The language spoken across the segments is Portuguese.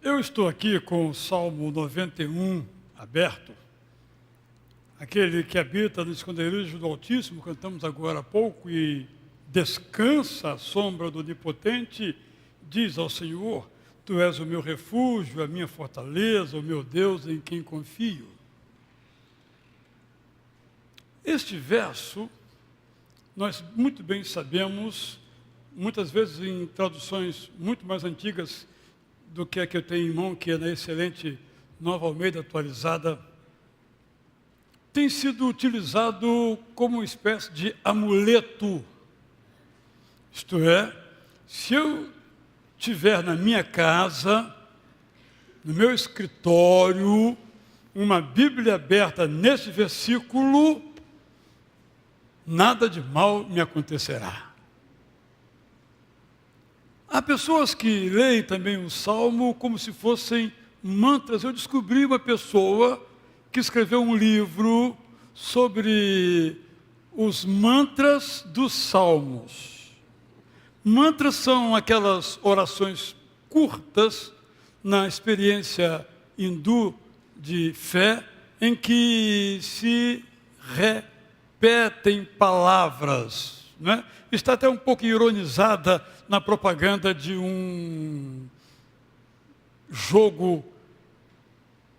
Eu estou aqui com o Salmo 91 aberto, aquele que habita no esconderijo do Altíssimo, cantamos agora há pouco, e descansa à sombra do Onipotente, diz ao Senhor: Tu és o meu refúgio, a minha fortaleza, o meu Deus em quem confio. Este verso, nós muito bem sabemos, muitas vezes em traduções muito mais antigas do que a que eu tenho em mão, que é na excelente Nova Almeida atualizada, tem sido utilizado como uma espécie de amuleto. Isto é, se eu tiver na minha casa, no meu escritório, uma Bíblia aberta neste versículo, nada de mal me acontecerá. Há pessoas que leem também o Salmo como se fossem mantras. Eu descobri uma pessoa que escreveu um livro sobre os mantras dos Salmos. Mantras são aquelas orações curtas na experiência de fé, em que se repetem palavras, né? Está até um pouco ironizada na propaganda de um jogo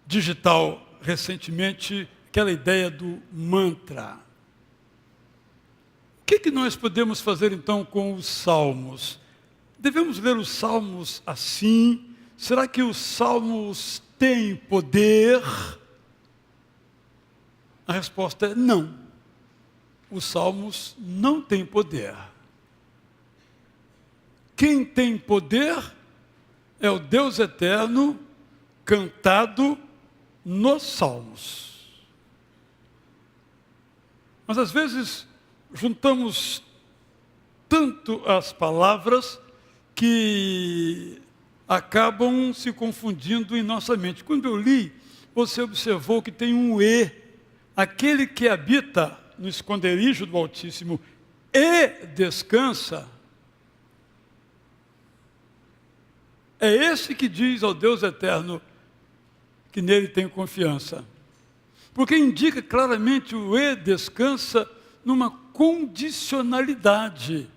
digital recentemente, aquela ideia do mantra. O que nós podemos fazer então com os salmos? Devemos ler os salmos assim? Será que os salmos têm poder? A resposta é não. Os salmos não têm poder. Quem tem poder é o Deus eterno cantado nos salmos. Mas às vezes juntamos tanto as palavras que acabam se confundindo em nossa mente. Quando eu li, você observou que tem um E, aquele que habita no esconderijo do Altíssimo e descansa. É esse que diz ao Deus eterno que nele tem confiança. Porque indica claramente o E descansa numa condicionalidade.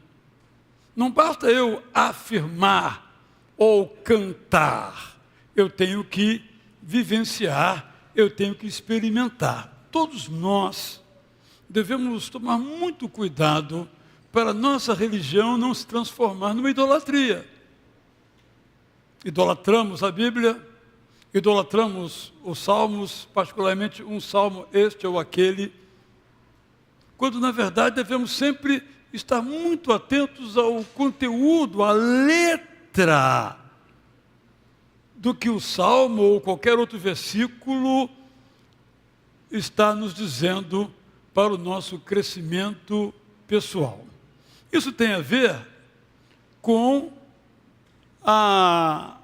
Não basta eu afirmar ou cantar. Eu tenho que vivenciar, eu tenho que experimentar. Todos nós devemos tomar muito cuidado para a nossa religião não se transformar numa idolatria. Idolatramos a Bíblia, idolatramos os salmos, particularmente um salmo este ou aquele, quando na verdade devemos sempre estar muito atentos ao conteúdo, à letra do que o salmo ou qualquer outro versículo está nos dizendo para o nosso crescimento pessoal. Isso tem a ver com a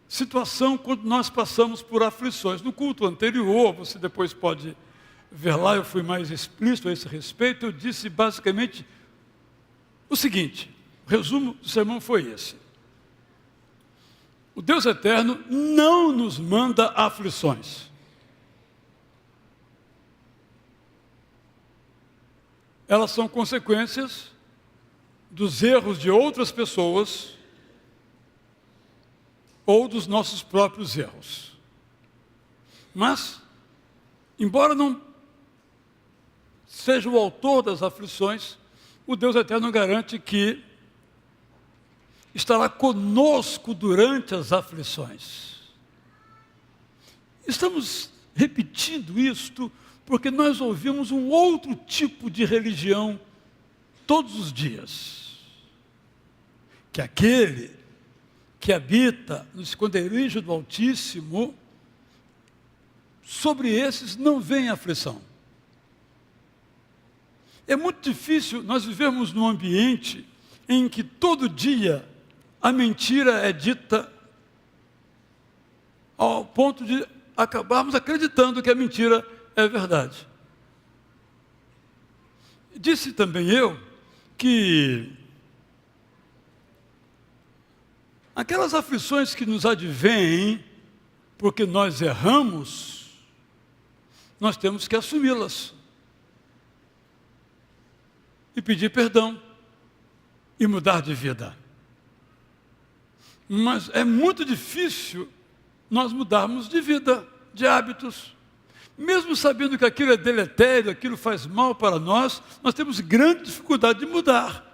situação quando nós passamos por aflições. No culto anterior, você depois pode ver lá, eu fui mais explícito a esse respeito, eu disse basicamente o seguinte, o resumo do sermão foi esse: o Deus eterno não nos manda aflições. Elas são consequências dos erros de outras pessoas ou dos nossos próprios erros. Mas, embora não seja o autor das aflições, o Deus eterno garante que estará conosco durante as aflições. Estamos repetindo isto porque nós ouvimos um outro tipo de religião todos os dias. Que aquele que habita no esconderijo do Altíssimo, sobre esses não vem aflição. É muito difícil nós vivermos num ambiente em que todo dia a mentira é dita ao ponto de acabarmos acreditando que a mentira é verdade. Disse também eu que Aquelas aflições que nos advêm porque nós erramos, nós temos que assumi-las e pedir perdão e mudar de vida. Mas é muito difícil nós mudarmos de vida, de hábitos. Mesmo sabendo que aquilo é deletério, aquilo faz mal para nós, nós temos grande dificuldade de mudar.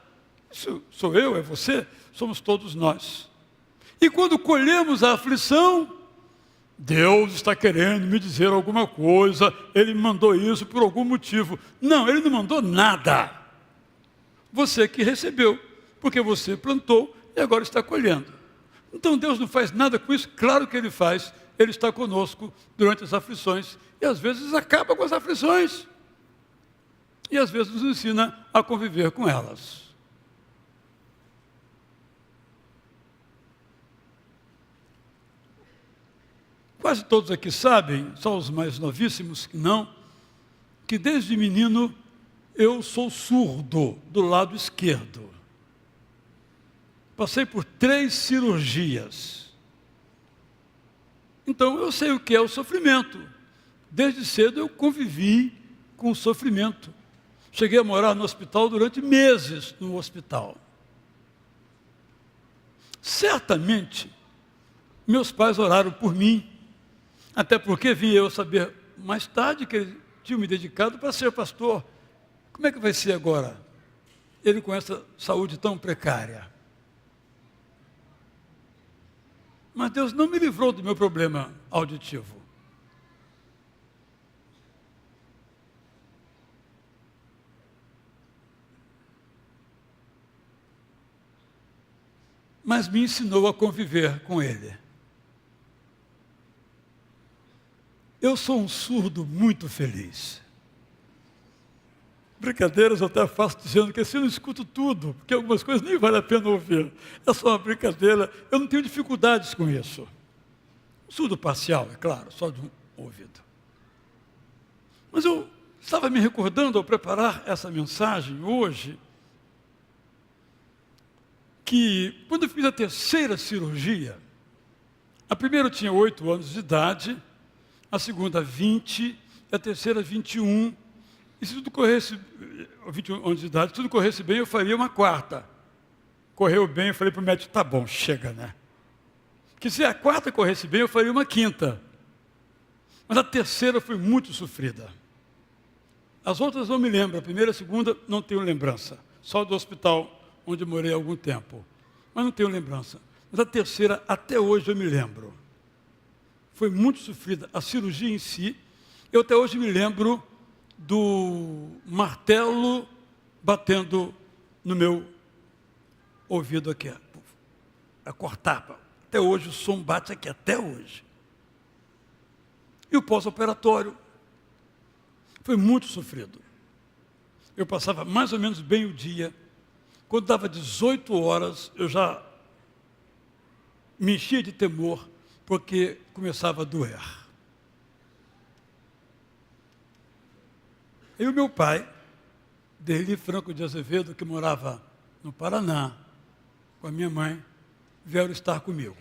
Isso sou eu, é você, somos todos nós. E quando colhemos a aflição, Deus está querendo me dizer alguma coisa, Ele me mandou isso por algum motivo. Não, Ele não mandou nada. Você que recebeu, porque você plantou e agora está colhendo. Então Deus não faz nada com isso? Claro que Ele faz. Ele está conosco durante as aflições e às vezes acaba com as aflições. E às vezes nos ensina a conviver com elas. Quase todos aqui sabem, só os mais novíssimos que não, que desde menino eu sou surdo do lado esquerdo. Passei por 3 cirurgias. Então eu sei o que é o sofrimento. Desde cedo eu convivi com o sofrimento. Cheguei a morar no hospital durante meses no hospital. Certamente, meus pais oraram por mim, até porque vi eu saber mais tarde que eles tinham me dedicado para ser pastor. Como é que vai ser agora? Ele com essa saúde tão precária. Mas Deus não me livrou do meu problema auditivo. Mas me ensinou a conviver com ele. Eu sou um surdo muito feliz. Brincadeiras eu até faço dizendo que assim eu não escuto tudo, porque algumas coisas nem vale a pena ouvir. É só uma brincadeira, eu não tenho dificuldades com isso. Surdo parcial, é claro, só de um ouvido. Mas eu estava me recordando ao preparar essa mensagem hoje, que quando eu fiz a 3ª cirurgia, a primeira eu tinha 8 anos de idade, a segunda 20, e a terceira 21. E se tudo corresse, 21 anos de idade, se tudo corresse bem, eu faria uma 4ª. Correu bem, eu falei para o médico, tá bom, chega, né? Que se a 4ª corresse bem, eu faria uma 5ª. Mas a terceira foi muito sofrida. As outras não me lembro, a primeira e a segunda não tenho lembrança. Só do hospital onde eu morei há algum tempo. Mas não tenho lembrança. Mas a terceira, até hoje eu me lembro. Foi muito sofrida. A cirurgia em si, eu até hoje me lembro do martelo batendo no meu ouvido aqui. A cortar. Até hoje o som bate aqui, até hoje. E o pós-operatório foi muito sofrido. Eu passava mais ou menos bem o dia. Quando dava 18 horas, eu já me enchia de temor, porque começava a doer. E o meu pai, Derli Franco de Azevedo, que morava no Paraná, com a minha mãe, vieram estar comigo.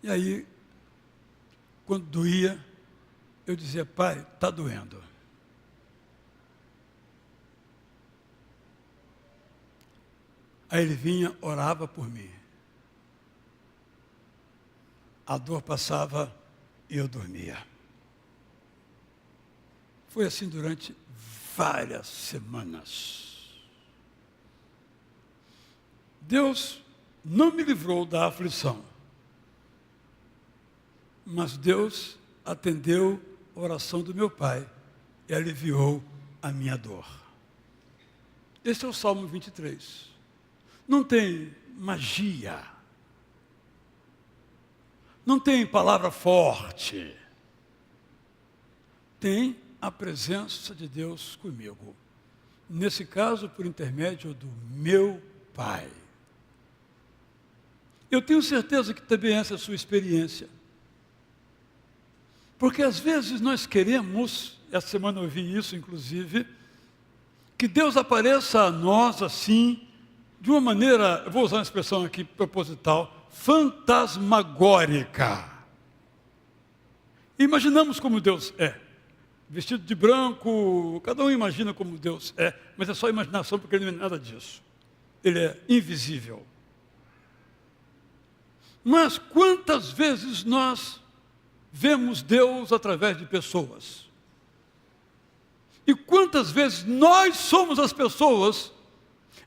E aí, quando doía, eu dizia, pai, está doendo. Aí ele vinha, orava por mim. A dor passava e eu dormia. Foi assim durante várias semanas. Deus não me livrou da aflição, mas Deus atendeu a oração do meu pai e aliviou a minha dor. Esse é o Salmo 23. Não tem magia. Não tem palavra forte. Tem a presença de Deus comigo. Nesse caso, por intermédio do meu Pai. Eu tenho certeza que também essa é a sua experiência. Porque às vezes nós queremos, essa semana eu vi isso inclusive, que Deus apareça a nós assim, de uma maneira, eu vou usar uma expressão aqui proposital, fantasmagórica. Imaginamos como Deus é. Vestido de branco, cada um imagina como Deus é, mas é só imaginação porque ele não é nada disso. Ele é invisível. Mas quantas vezes nós vemos Deus através de pessoas? E quantas vezes nós somos as pessoas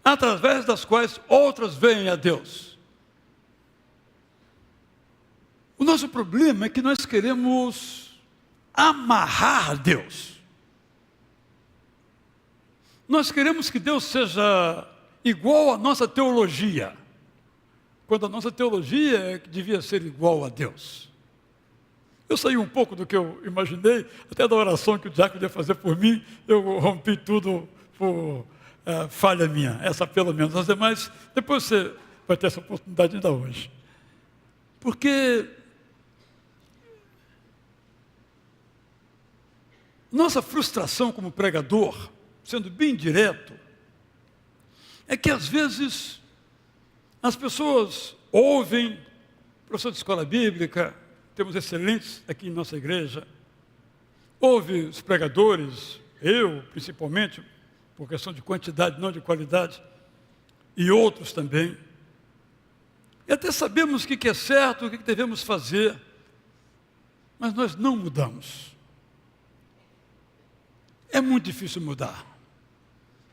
através das quais outras veem a Deus? O nosso problema é que nós queremos amarrar a Deus. Nós queremos que Deus seja igual à nossa teologia, quando a nossa teologia é que devia ser igual a Deus. Eu saí um pouco do que eu imaginei, até da oração que o diácono ia fazer por mim, eu rompi tudo por falha minha, essa pelo menos. As demais, depois você vai ter essa oportunidade ainda hoje. Porque nossa frustração como pregador, sendo bem direto, é que às vezes as pessoas ouvem, professor de escola bíblica, temos excelentes aqui em nossa igreja, ouve os pregadores, eu principalmente, por questão de quantidade, não de qualidade, e outros também, e até sabemos o que é certo, o que devemos fazer, mas nós não mudamos. É muito difícil mudar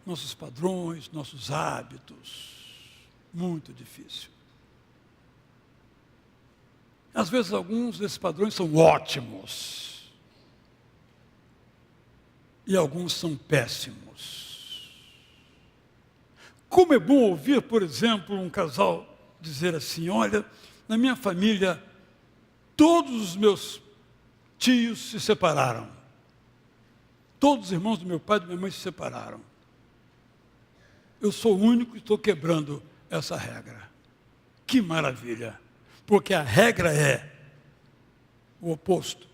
nossos padrões, nossos hábitos, muito difícil. Às vezes alguns desses padrões são ótimos e alguns são péssimos. Como é bom ouvir, por exemplo, um casal dizer assim: olha, na minha família todos os meus tios se separaram. Todos os irmãos do meu pai e da minha mãe se separaram. Eu sou o único que estou quebrando essa regra. Que maravilha! Porque a regra é o oposto.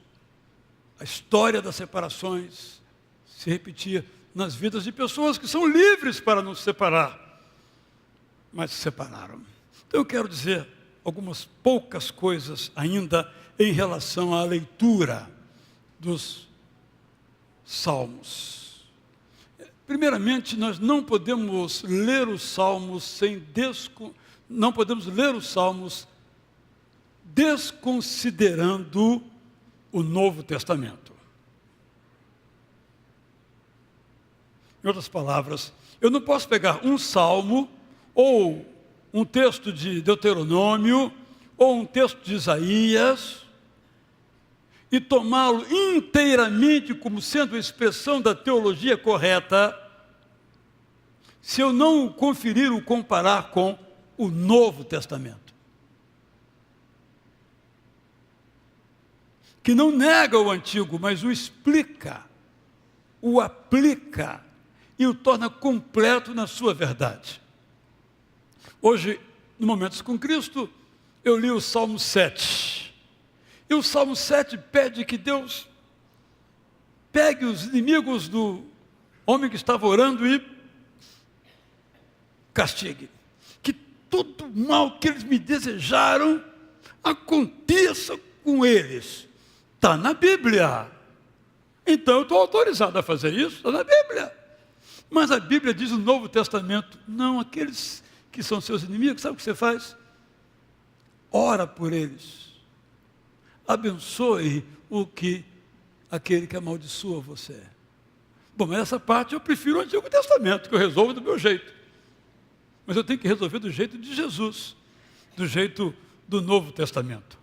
A história das separações se repetia nas vidas de pessoas que são livres para não se separar, mas se separaram. Então eu quero dizer algumas poucas coisas ainda em relação à leitura dos Salmos. Primeiramente, nós não podemos ler os Salmos desconsiderando o Novo Testamento. Em outras palavras, eu não posso pegar um salmo, ou um texto de Deuteronômio, ou um texto de Isaías, e tomá-lo inteiramente como sendo a expressão da teologia correta, se eu não o conferir, o comparar com o Novo Testamento. Que não nega o Antigo, mas o explica, o aplica e o torna completo na sua verdade. Hoje, no Momentos com Cristo, eu li o Salmo 7. E o Salmo 7 pede que Deus pegue os inimigos do homem que estava orando e castigue. Que todo mal que eles me desejaram aconteça com eles. Está na Bíblia. Então eu estou autorizado a fazer isso, está na Bíblia. Mas a Bíblia diz no Novo Testamento, não, aqueles que são seus inimigos, sabe o que você faz? Ora por eles. Abençoe aquele que amaldiçoa você. Bom, mas essa parte eu prefiro o Antigo Testamento, que eu resolvo do meu jeito. Mas eu tenho que resolver do jeito de Jesus, do jeito do Novo Testamento.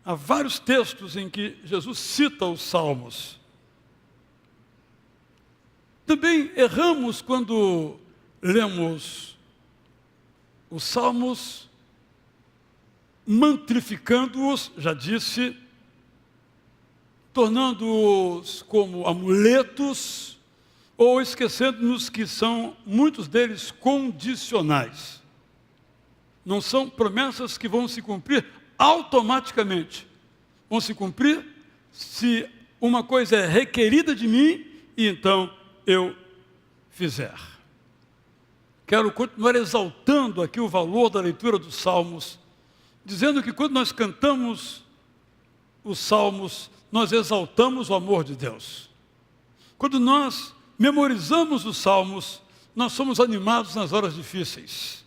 Há vários textos em que Jesus cita os Salmos. Também erramos quando lemos os Salmos, mantrificando-os, já disse, tornando-os como amuletos, ou esquecendo-nos que são, muitos deles, condicionais. Não são promessas que vão se cumprir automaticamente. Vão se cumprir se uma coisa é requerida de mim e então eu fizer. quero continuar exaltando aqui o valor da leitura dos Salmos, dizendo que quando nós cantamos os Salmos, nós exaltamos o amor de Deus. Quando nós memorizamos os Salmos, nós somos animados nas horas difíceis.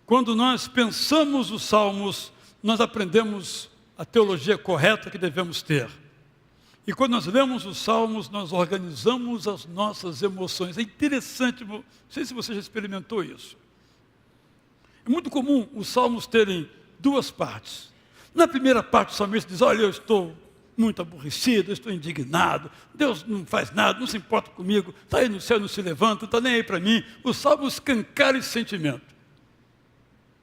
Quando nós pensamos os Salmos, nós aprendemos a teologia correta que devemos ter. E quando nós lemos os Salmos, nós organizamos as nossas emoções. É interessante, não sei se você já experimentou isso. É muito comum os Salmos terem duas partes. Na primeira parte, o salmista diz: olha, eu estou muito aborrecido, eu estou indignado, Deus não faz nada, não se importa comigo, está aí no céu, não se levanta, não está nem aí para mim. O Salmo escancara esse sentimento.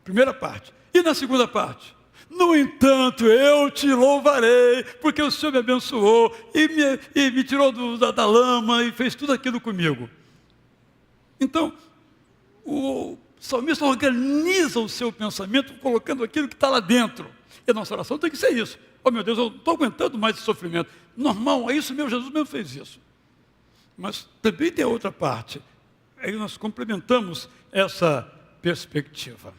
Primeira parte. E na segunda parte? No entanto, eu te louvarei, porque o Senhor me abençoou e me tirou da lama e fez tudo aquilo comigo. Então, o salmista organiza o seu pensamento colocando aquilo que está lá dentro. E a nossa oração tem que ser isso. Oh meu Deus, eu não estou aguentando mais esse sofrimento. Normal, é isso mesmo, Jesus mesmo fez isso. Mas também tem a outra parte. Aí nós complementamos essa perspectiva.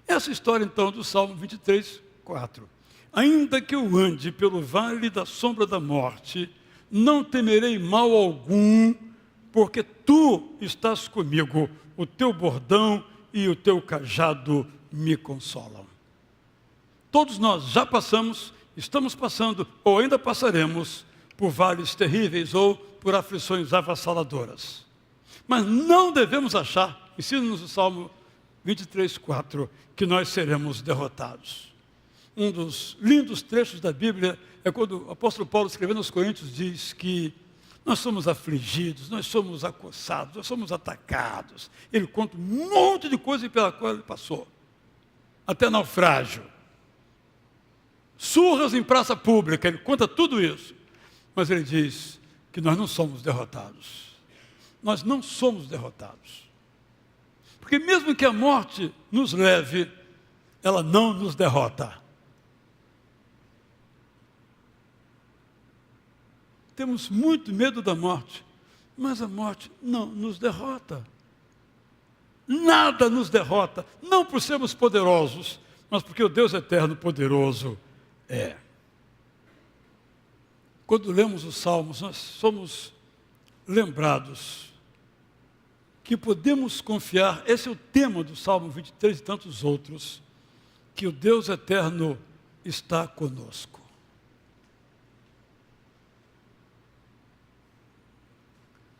Essa história então do Salmo 23, 4. Ainda que eu ande pelo vale da sombra da morte, não temerei mal algum, porque tu estás comigo, o teu bordão e o teu cajado me consolam. Todos nós já passamos, estamos passando, ou ainda passaremos, por vales terríveis ou por aflições avassaladoras. Mas não devemos achar, ensina-nos o Salmo 23, 4, que nós seremos derrotados. Um dos lindos trechos da Bíblia é quando o apóstolo Paulo, escrevendo aos Coríntios, diz que nós somos afligidos, nós somos acossados, nós somos atacados. Ele conta um monte de coisa pela qual ele passou. Até naufrágio. Surras em praça pública, ele conta tudo isso. Mas ele diz que nós não somos derrotados. Nós não somos derrotados. Porque mesmo que a morte nos leve, ela não nos derrota. Temos muito medo da morte, mas a morte não nos derrota. Nada nos derrota, não por sermos poderosos, mas porque o Deus eterno poderoso é. Quando lemos os Salmos, nós somos lembrados que podemos confiar, esse é o tema do Salmo 23 e tantos outros, que o Deus eterno está conosco.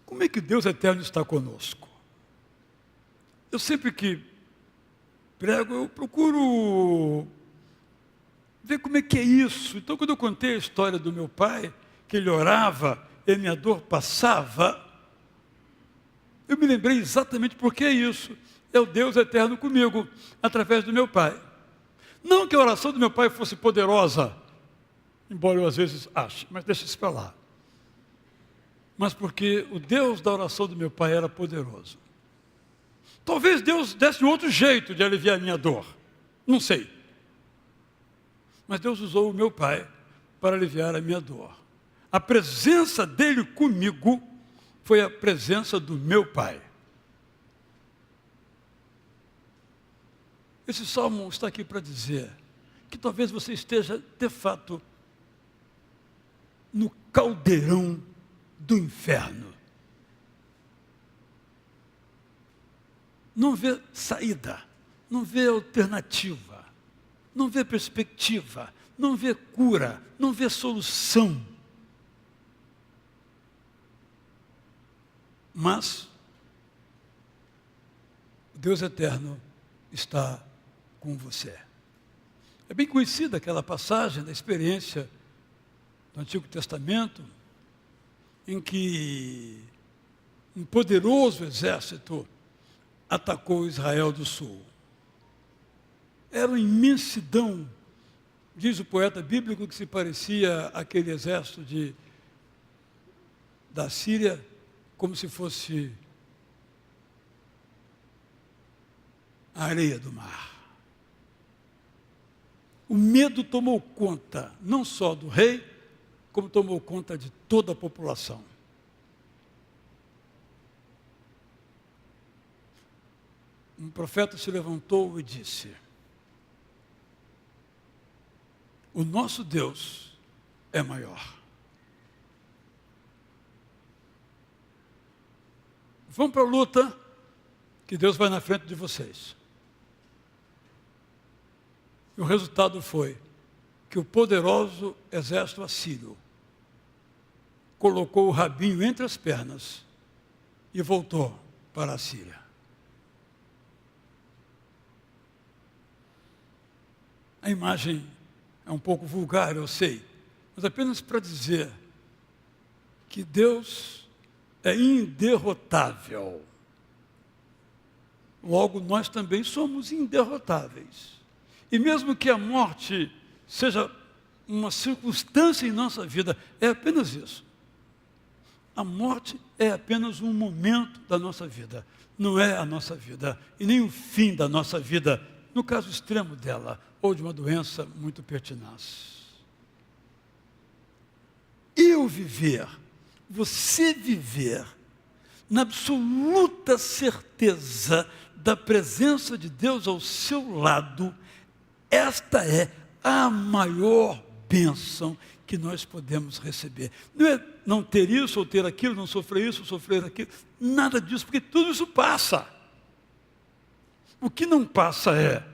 Como é que Deus eterno está conosco? Eu sempre que prego, eu procuro ver como é que é isso. Então, quando eu contei a história do meu pai, que ele orava e a minha dor passava, eu me lembrei exatamente porque é isso. É o Deus eterno comigo, através do meu pai. Não que a oração do meu pai fosse poderosa, embora eu às vezes ache, mas deixa isso para lá. Mas porque o Deus da oração do meu pai era poderoso. Talvez Deus desse um outro jeito de aliviar a minha dor. Não sei. Mas Deus usou o meu pai para aliviar a minha dor. A presença dele comigo foi a presença do meu pai. Esse salmo está aqui para dizer que talvez você esteja, de fato, no caldeirão do inferno. Não vê saída, não vê alternativa, não vê perspectiva, não vê cura, não vê solução. Mas Deus eterno está com você. É bem conhecida aquela passagem da experiência do Antigo Testamento, em que um poderoso exército atacou Israel do Sul. Era uma imensidão, diz o poeta bíblico, que se parecia àquele exército da Síria, como se fosse a areia do mar. O medo tomou conta, não só do rei, como tomou conta de toda a população. um profeta se levantou e disse: o nosso Deus é maior. Vão para a luta, que Deus vai na frente de vocês. E o resultado foi que o poderoso exército assírio colocou o rabinho entre as pernas e voltou para a Síria. A imagem é um pouco vulgar, eu sei, mas apenas para dizer que Deus é inderrotável. Logo, nós também somos inderrotáveis. E mesmo que a morte seja uma circunstância em nossa vida, é apenas isso. A morte é apenas um momento da nossa vida, não é a nossa vida, e nem o fim da nossa vida, no caso extremo dela, ou de uma doença muito pertinaz. Eu viver, você viver, na absoluta certeza da presença de Deus ao seu lado, esta é a maior bênção que nós podemos receber. Não é não ter isso ou ter aquilo, não sofrer isso ou sofrer aquilo, nada disso, porque tudo isso passa. O que não passa é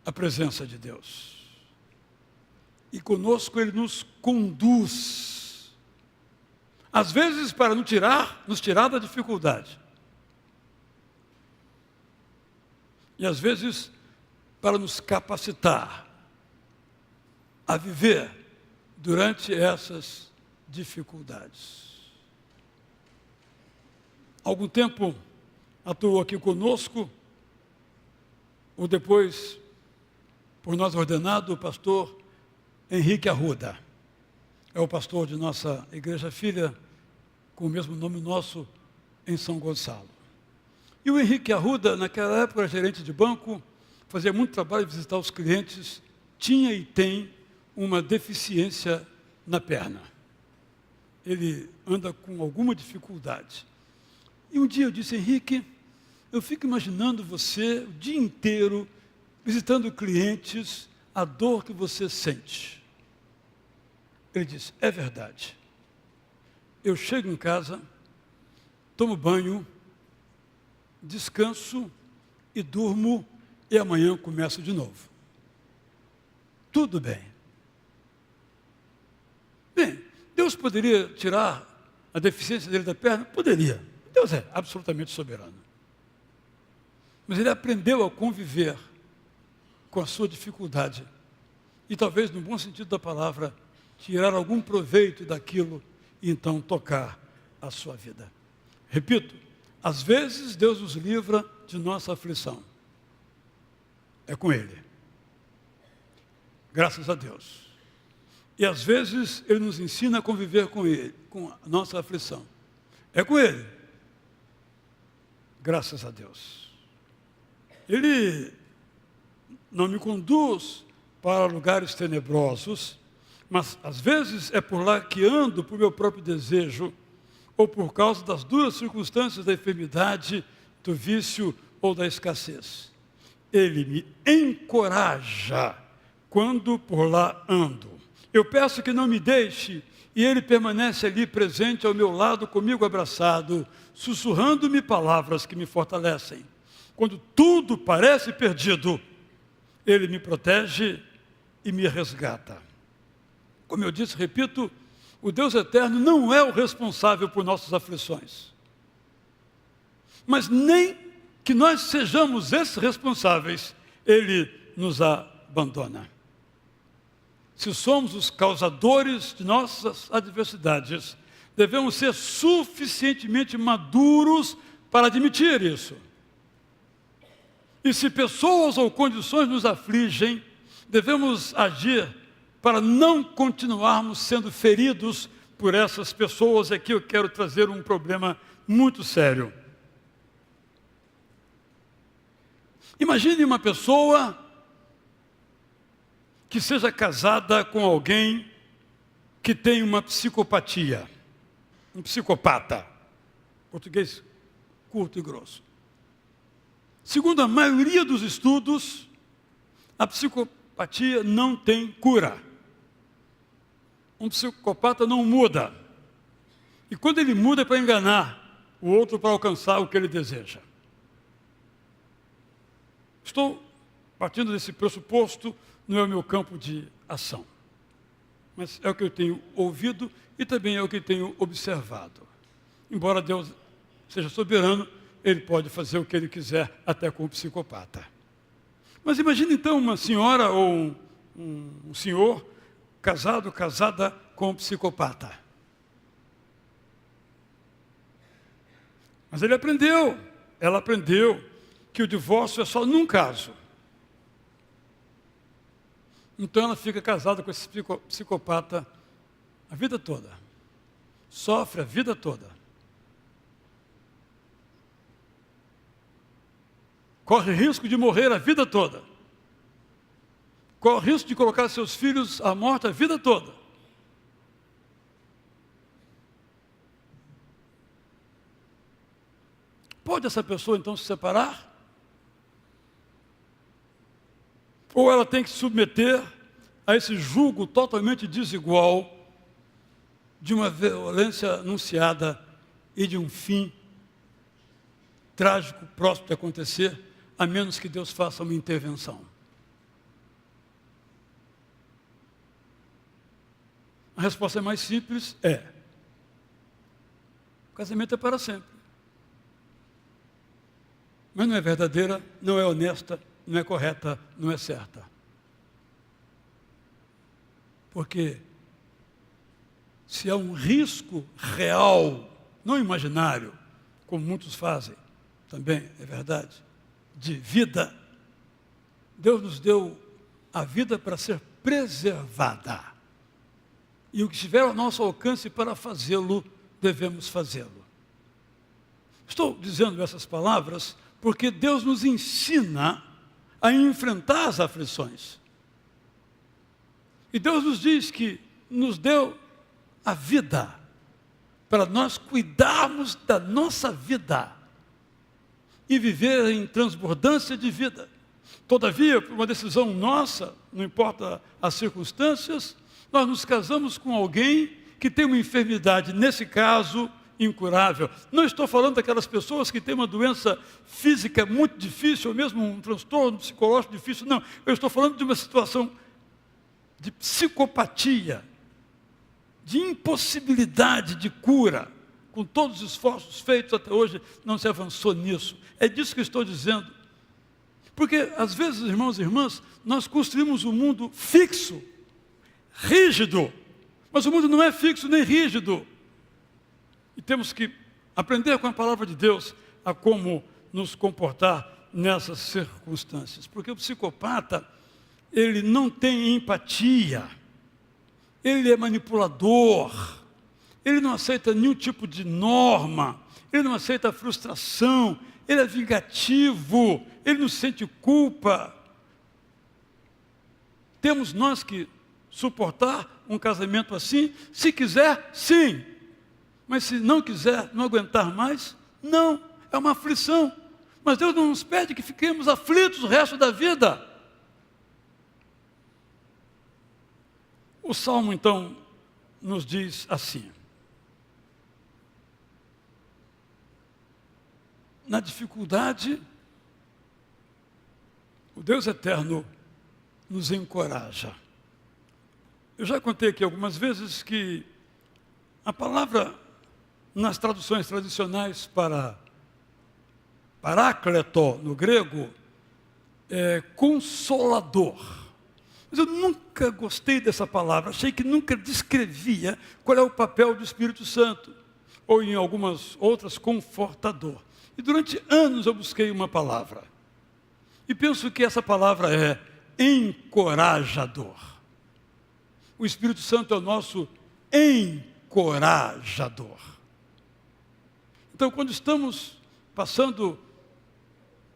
a presença de Deus. E conosco Ele nos conduz. Às vezes para nos tirar da dificuldade. E às vezes para nos capacitar a viver durante essas dificuldades. Há algum tempo atuou aqui conosco, ou depois, por nós ordenado, o pastor Henrique Arruda. É o pastor de nossa igreja filha, com o mesmo nome nosso, em São Gonçalo. E o Henrique Arruda, naquela época, era gerente de banco, fazia muito trabalho de visitar os clientes, tinha e tem uma deficiência na perna. Ele anda com alguma dificuldade. E um dia eu disse: Henrique, eu fico imaginando você o dia inteiro visitando clientes, a dor que você sente. Ele disse: é verdade. Eu chego em casa, tomo banho, descanso e durmo, e amanhã começo de novo. Tudo bem. Bem, Deus poderia tirar a deficiência dele da perna? Poderia. Deus é absolutamente soberano. Mas ele aprendeu a conviver com a sua dificuldade. E talvez, no bom sentido da palavra, tirar algum proveito daquilo e então tocar a sua vida. Repito, às vezes Deus nos livra de nossa aflição. É com Ele. Graças a Deus. E às vezes Ele nos ensina a conviver com Ele, com a nossa aflição. É com Ele. Graças a Deus. Ele não me conduz para lugares tenebrosos, mas às vezes é por lá que ando por meu próprio desejo, ou por causa das duras circunstâncias da enfermidade, do vício ou da escassez. Ele me encoraja quando por lá ando. Eu peço que não me deixe, e Ele permanece ali presente ao meu lado, comigo abraçado, sussurrando-me palavras que me fortalecem. Quando tudo parece perdido, Ele me protege e me resgata. Como eu disse, repito, o Deus eterno não é o responsável por nossas aflições. Mas nem que nós sejamos esses responsáveis, Ele nos abandona. Se somos os causadores de nossas adversidades, devemos ser suficientemente maduros para admitir isso. E se pessoas ou condições nos afligem, devemos agir para não continuarmos sendo feridos por essas pessoas. Aqui eu quero trazer um problema muito sério. Imagine uma pessoa que seja casada com alguém que tem uma psicopatia, um psicopata, português curto e grosso. Segundo a maioria dos estudos, a psicopatia não tem cura. Um psicopata não muda. E quando ele muda é para enganar o outro para alcançar o que ele deseja. Estou partindo desse pressuposto, não é o meu campo de ação. Mas é o que eu tenho ouvido e também é o que tenho observado. Embora Deus seja soberano, Ele pode fazer o que Ele quiser até com o psicopata. Mas imagine então uma senhora ou um senhor casado, casada com um psicopata. Mas ela aprendeu que o divórcio é só num caso. Então ela fica casada com esse psicopata a vida toda. Sofre a vida toda. Corre risco de morrer a vida toda. Corre risco de colocar seus filhos à morte a vida toda. Pode essa pessoa então se separar? Ou ela tem que se submeter a esse jugo totalmente desigual de uma violência anunciada e de um fim trágico próximo de acontecer, a menos que Deus faça uma intervenção? A resposta é mais simples, o casamento é para sempre. Mas não é verdadeira, não é honesta, não é correta, não é certa. Porque se há um risco real, não imaginário, como muitos fazem, também é verdade, de vida, Deus nos deu a vida para ser preservada. E o que estiver ao nosso alcance para fazê-lo, devemos fazê-lo. Estou dizendo essas palavras porque Deus nos ensina a enfrentar as aflições. E Deus nos diz que nos deu a vida para nós cuidarmos da nossa vida e viver em transbordância de vida. Todavia, por uma decisão nossa, não importa as circunstâncias, nós nos casamos com alguém que tem uma enfermidade, nesse caso, incurável. Não estou falando daquelas pessoas que têm uma doença física muito difícil, ou mesmo um transtorno psicológico difícil, não. Eu estou falando de uma situação de psicopatia, de impossibilidade de cura. Com todos os esforços feitos até hoje, não se avançou nisso. É disso que eu estou dizendo. Porque, às vezes, irmãos e irmãs, nós construímos um mundo fixo, rígido, mas o mundo não é fixo nem rígido. E temos que aprender com a palavra de Deus a como nos comportar nessas circunstâncias. Porque o psicopata, ele não tem empatia, ele é manipulador, ele não aceita nenhum tipo de norma, ele não aceita a frustração, ele é vingativo, ele não sente culpa. Temos nós que suportar um casamento assim? Se quiser, sim. Mas se não quiser, não aguentar mais, não. É uma aflição. Mas Deus não nos pede que fiquemos aflitos o resto da vida. O Salmo, então, nos diz assim: na dificuldade, o Deus eterno nos encoraja. Eu já contei aqui algumas vezes que a palavra nas traduções tradicionais para parácleto no grego é consolador. Mas eu nunca gostei dessa palavra, achei que nunca descrevia qual é o papel do Espírito Santo, ou em algumas outras, confortador. E durante anos eu busquei uma palavra. E penso que essa palavra é encorajador. O Espírito Santo é o nosso encorajador. Então, quando estamos passando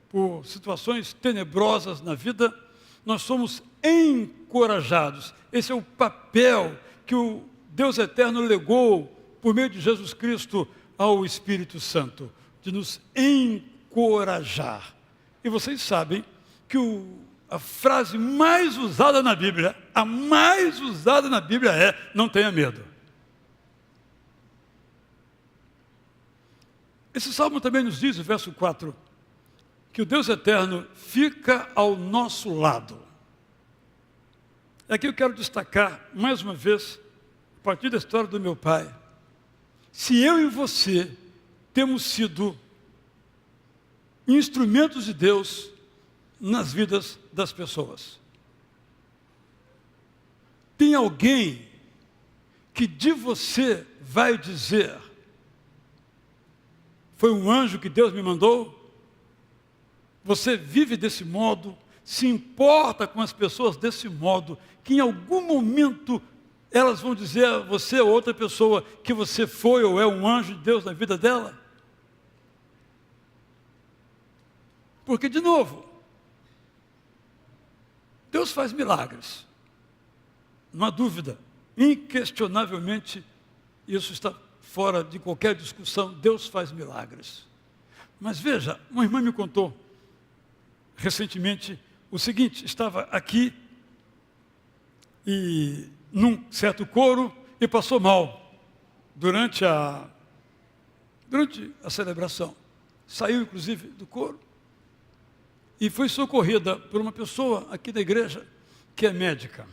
por situações tenebrosas na vida, nós somos encorajados. Esse é o papel que o Deus eterno legou por meio de Jesus Cristo ao Espírito Santo, de nos encorajar. E vocês sabem que a frase mais usada na Bíblia, a mais usada na Bíblia é: não tenha medo. Esse salmo também nos diz, no verso 4, que o Deus eterno fica ao nosso lado. Aqui eu quero destacar, mais uma vez, a partir da história do meu pai. Se eu e você temos sido instrumentos de Deus nas vidas das pessoas. Tem alguém que de você vai dizer: foi um anjo que Deus me mandou? Você vive desse modo, se importa com as pessoas desse modo, que em algum momento elas vão dizer a você ou outra pessoa que você foi ou é um anjo de Deus na vida dela? Porque, de novo, Deus faz milagres. Não há dúvida. Inquestionavelmente, isso está fora de qualquer discussão. Deus faz milagres. Mas veja, uma irmã me contou recentemente o seguinte: estava aqui e num certo coro e passou mal durante a celebração. Saiu, inclusive, do coro e foi socorrida por uma pessoa aqui da igreja que é médica.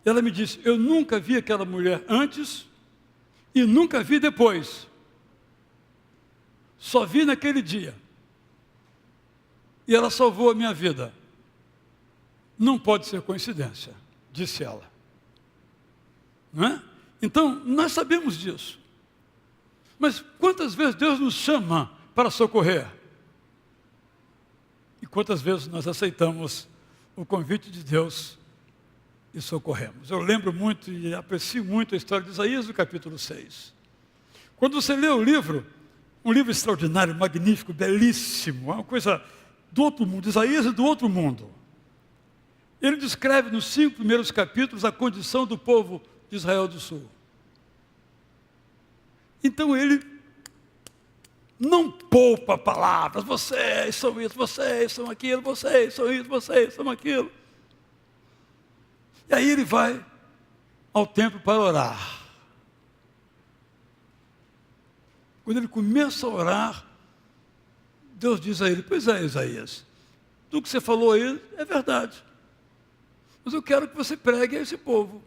Ela me disse: eu nunca vi aquela mulher antes e nunca vi depois. Só vi naquele dia. E ela salvou a minha vida. Não pode ser coincidência, disse ela. Não é? Então, nós sabemos disso. Mas quantas vezes Deus nos chama para socorrer? E quantas vezes nós aceitamos o convite de Deus e socorremos? Eu lembro muito e aprecio muito a história de Isaías, no capítulo 6. Quando você lê o livro, um livro extraordinário, magnífico, belíssimo, uma coisa do outro mundo, Isaías é do outro mundo. Ele descreve nos 5 primeiros capítulos a condição do povo de Israel do Sul. Então ele não poupa palavras: vocês são isso, vocês são aquilo, vocês são isso, vocês são aquilo. E aí ele vai ao templo para orar. Quando ele começa a orar, Deus diz a ele: pois é, Isaías, tudo que você falou aí é verdade, mas eu quero que você pregue a esse povo.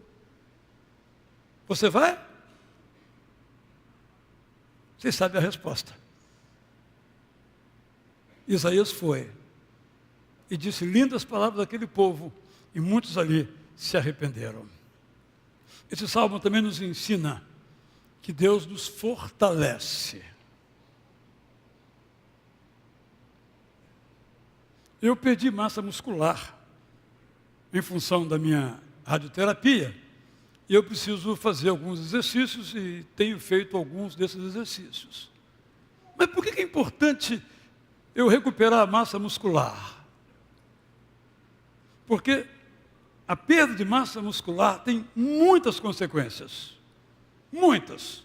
Você vai? Vocês sabem a resposta. Isaías foi e disse lindas palavras daquele povo, e muitos ali se arrependeram. Esse salmo também nos ensina que Deus nos fortalece. Eu perdi massa muscular em função da minha radioterapia, e eu preciso fazer alguns exercícios e tenho feito alguns desses exercícios. Mas por que é importante eu recuperar a massa muscular? Porque a perda de massa muscular tem muitas consequências. Muitas.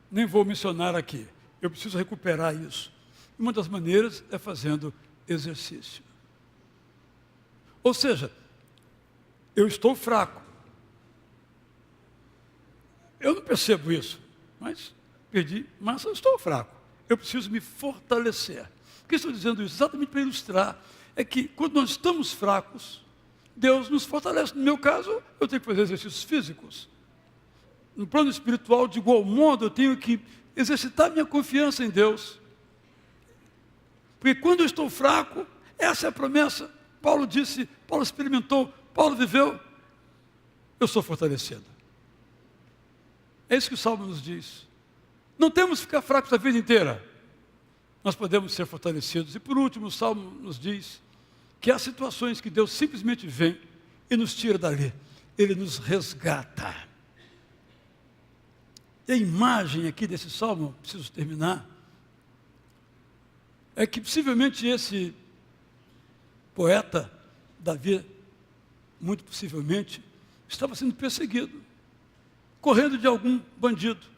Nem vou mencionar aqui. Eu preciso recuperar isso. Uma das maneiras é fazendo exercício. Ou seja, eu estou fraco. Eu não percebo isso, mas perdi massa, eu estou fraco. Eu preciso me fortalecer. Por que estou dizendo isso? Exatamente para ilustrar. É que quando nós estamos fracos, Deus nos fortalece. No meu caso, eu tenho que fazer exercícios físicos. No plano espiritual, de igual modo, eu tenho que exercitar minha confiança em Deus. Porque quando eu estou fraco, essa é a promessa. Paulo disse, Paulo experimentou, Paulo viveu, eu sou fortalecido. É isso que o Salmo nos diz. Não temos que ficar fracos a vida inteira. Nós podemos ser fortalecidos. E por último, o Salmo nos diz que há situações que Deus simplesmente vem e nos tira dali. Ele nos resgata. E a imagem aqui desse Salmo, preciso terminar, é que possivelmente esse poeta, Davi, muito possivelmente, estava sendo perseguido, correndo de algum bandido.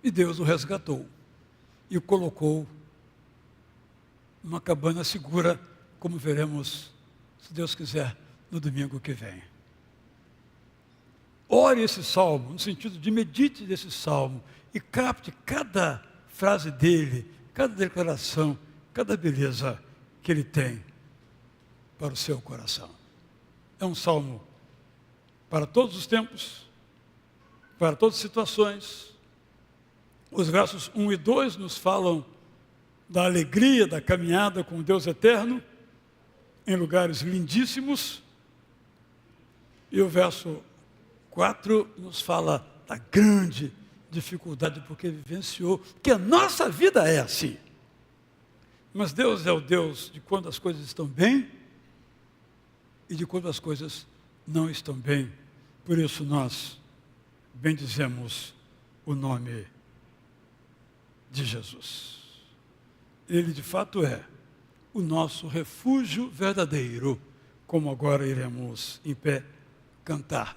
E Deus o resgatou e o colocou numa cabana segura, como veremos, se Deus quiser, no domingo que vem. Ore esse salmo, no sentido de medite nesse salmo e capte cada frase dele, cada declaração, cada beleza que ele tem para o seu coração. É um salmo para todos os tempos, para todas as situações. Os versos 1 e 2 nos falam da alegria da caminhada com Deus eterno, em lugares lindíssimos. E o verso 4 nos fala da grande dificuldade, porque vivenciou que a nossa vida é assim. Mas Deus é o Deus de quando as coisas estão bem e de quando as coisas não estão bem. Por isso nós bendizemos o nome de Jesus. Ele de fato é o nosso refúgio verdadeiro, como agora iremos em pé cantar.